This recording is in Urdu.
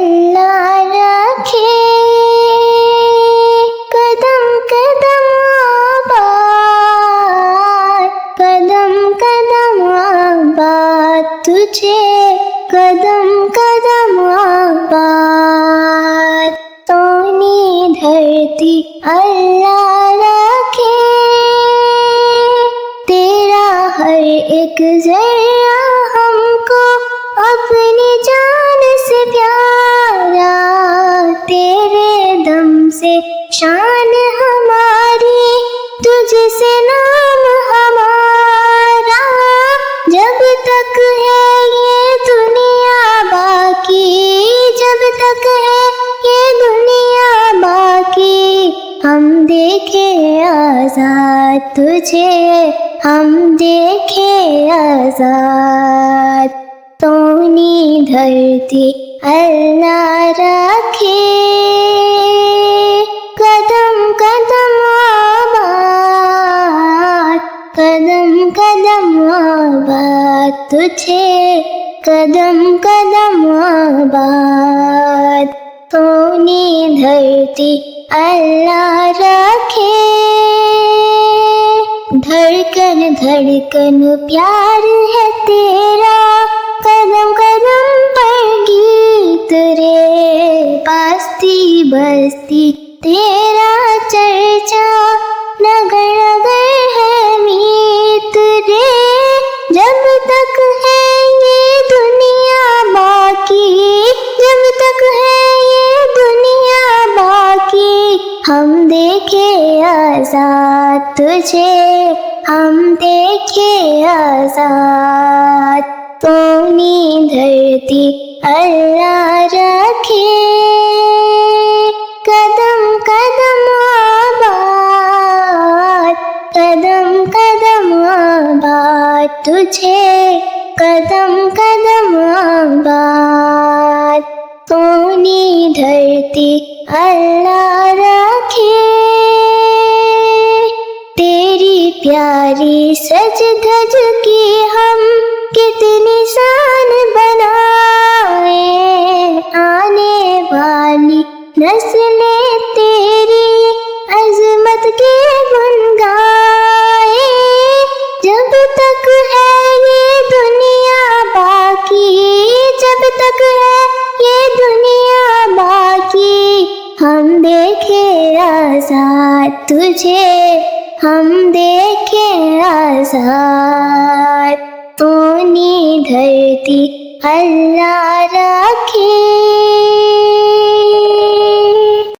اللہ رکھے قدم قدم آباد، قدم قدم آباد تجھے، قدم قدم آباد سونی دھرتی اللہ رکھے، تیرا ہر ایک ذرہ ہم کو اپنی جان سے پیارا، تیرے دم سے شان ہماری، تجھ سے نام ہمارا، جب تک ہے یہ دنیا باقی، جب تک ہے یہ دنیا باقی، ہم دیکھیں آزاد تجھے، ہم دیکھیں آزاد سونی دھرتی اللہ رکھے، قدم قدم آباد، قدم قدم آباد تجھے، قدم قدم آباد سونی دھرتی اللہ رکھے، دھڑکن دھڑکن پیار ہے تیرا، قدم قدم پر گیت رے، بستی بستی تیرا چرچا، نگر نگر ہے میت رے، جب تک ہے یہ دنیا باقی، جب تک ہے یہ دنیا باقی، ہم دیکھیں آزاد تجھے، ہم دیکھیں آزاد سونی دھرتی اللہ رکھے، قدم قدم آباد، قدم قدم آباد تجھے، قدم قدم آباد سونی دھرتی اللہ رکھے، تیری پیاری سج دھج کی ہم کتنی شان بنائیں، آنے والی نسلیں تیری عظمت کے گن گائیں، جب تک ہے یہ دنیا باقی، جب تک ہے یہ دنیا باقی، ہم دیکھیں آزاد تجھے، ہم دیکھیں آزاد سونی دھرتی اللہ رکھے۔